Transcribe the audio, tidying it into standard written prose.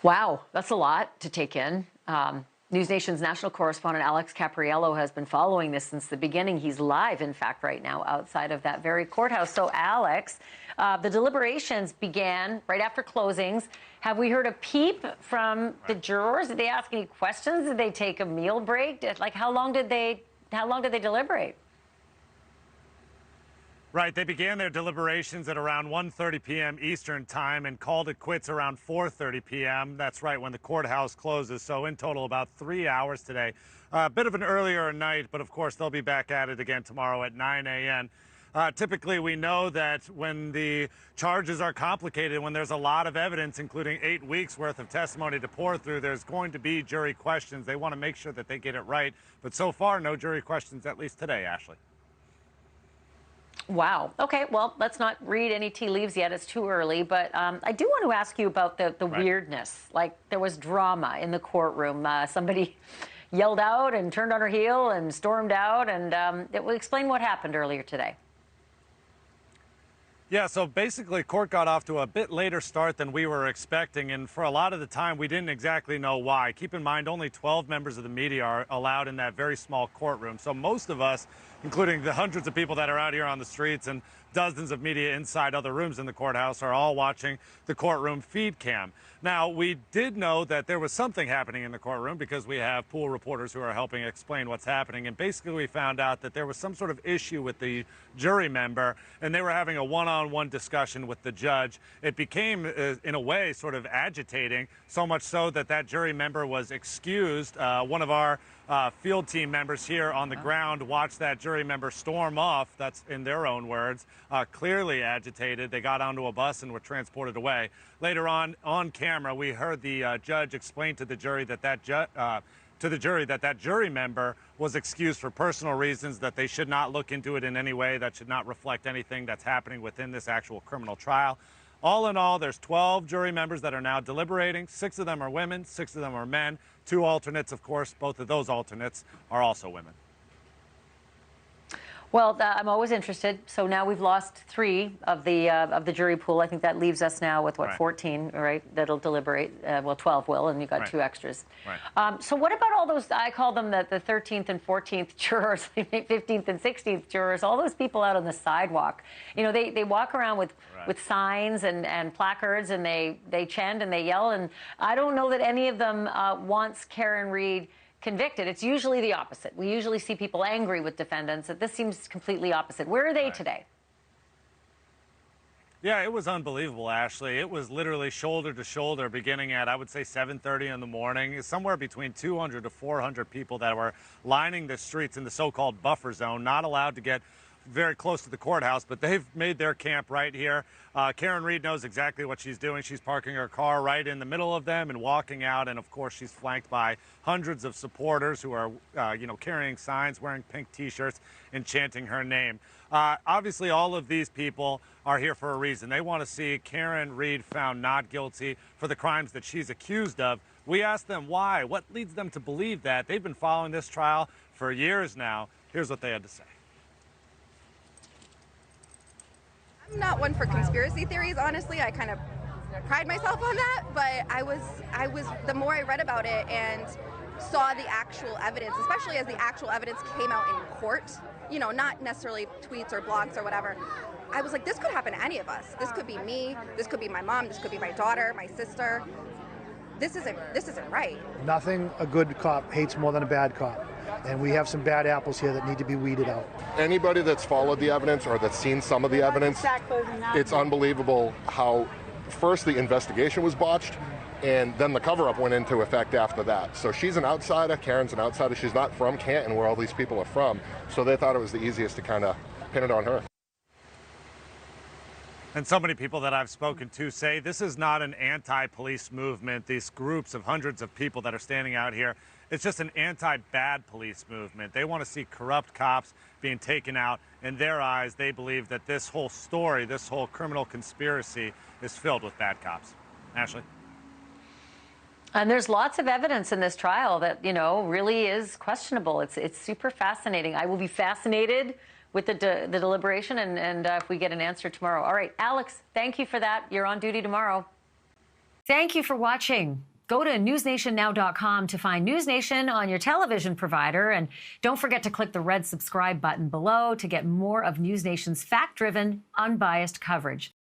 Wow, that's a lot to take in. NewsNation's national correspondent Alex Caprariello has been following this since the beginning. He's live, in fact, right now outside of that very courthouse. So, Alex, the deliberations began right after closings. Have we heard a peep from the jurors? Did they ask any questions? Did they take a meal break? Like, how long did they deliberate? Right. They began their deliberations at around 1:30 p.m. Eastern time and called it quits around 4:30 p.m. That's right, when the courthouse closes. So in total, about 3 hours today. A bit of an earlier night, but of course, they'll be back at it again tomorrow at 9 a.m. Typically, we know that when the charges are complicated, when there's a lot of evidence, including 8 weeks worth of testimony to pour through, there's going to be jury questions. They want to make sure that they get it right. But so far, no jury questions, at least today, Ashley. Wow. Okay, well, let's not read any tea leaves yet. It's too early. But I do want to ask you about the Right. weirdness. Like, there was drama in the courtroom. Somebody yelled out and turned on her heel and stormed out. And it will explain what happened earlier today. Yeah, so basically, court got off to a bit later start than we were expecting, and for a lot of the time, we didn't exactly know why. Keep in mind, only 12 members of the media are allowed in that very small courtroom. So most of us, including the hundreds of people that are out here on the streets and dozens of media inside other rooms in the courthouse, are all watching the courtroom feed cam. Now, we did know that there was something happening in the courtroom because we have pool reporters who are helping explain what's happening. And basically, we found out that there was some sort of issue with the jury member, and they were having a one-on-one discussion with the judge. It became, in a way, sort of agitating, so much so that that jury member was excused. One of our field team members here on the ground watched that jury member storm off. That's in their own words, clearly agitated. They got onto a bus and were transported away. Later on camera, we heard the judge explain to the jury that that jury member was excused for personal reasons, that they should not look into it in any way, that should not reflect anything that's happening within this actual criminal trial. All in all, there's 12 jury members that are now deliberating. 6 of them are women, 6 of them are men. 2 alternates, of course. Both of those alternates are also women. Well, I'm always interested. So now we've lost 3 of the jury pool. I think that leaves us now with, what, Right. 14, right, that'll deliberate. Well, 12 will, and you've got Right. 2 extras. Right. So what about all those, I call them the 13th and 14th jurors, 15th and 16th jurors, all those people out on the sidewalk? You know, they walk around with signs and placards, and they chant and they yell, and I don't know that any of them wants Karen Read convicted. It's usually the opposite. We usually see people angry with defendants. This seems completely opposite. Where are they today? Yeah, it was unbelievable, Ashley. It was literally shoulder to shoulder beginning at, I would say, 7:30 in the morning. Somewhere between 200 to 400 people that were lining the streets in the so-called buffer zone, not allowed to get very close to the courthouse, but they've made their camp right here. Karen Read knows exactly what she's doing. She's parking her car right in the middle of them and walking out, and of course she's flanked by hundreds of supporters who are carrying signs, wearing pink t-shirts, and chanting her name. Obviously, all of these people are here for a reason. They want to see Karen Read found not guilty for the crimes that she's accused of. We asked them why. What leads them to believe that? They've been following this trial for years now. Here's what they had to say. I'm not one for conspiracy theories, honestly. I kind of pride myself on that, but I was the more I read about it and saw the actual evidence, especially as the actual evidence came out in court, you know, not necessarily tweets or blogs or whatever, I was like, this could happen to any of us. This could be me, this could be my mom, this could be my daughter, my sister. This isn't right. Nothing a good cop hates more than a bad cop. And we have some bad apples here that need to be weeded out. Anybody that's followed the evidence or that's seen some of the evidence, it's unbelievable how first the investigation was botched and then the cover-up went into effect after that. So she's an outsider, Karen's an outsider, she's not from Canton where all these people are from, so they thought it was the easiest to kind of pin it on her. And so many people that I've spoken to say this is not an anti-police movement, these groups of hundreds of people that are standing out here. It's just an anti-bad police movement. They want to see corrupt cops being taken out. In their eyes, they believe that this whole story, this whole criminal conspiracy is filled with bad cops. Ashley? And there's lots of evidence in this trial that, you know, really is questionable. It's super fascinating. I will be fascinated with the deliberation and if we get an answer tomorrow. All right, Alex, thank you for that. You're on duty tomorrow. Thank you for watching. Go to newsnationnow.com to find News Nation on your television provider. And don't forget to click the red subscribe button below to get more of News Nation's fact-driven, unbiased coverage.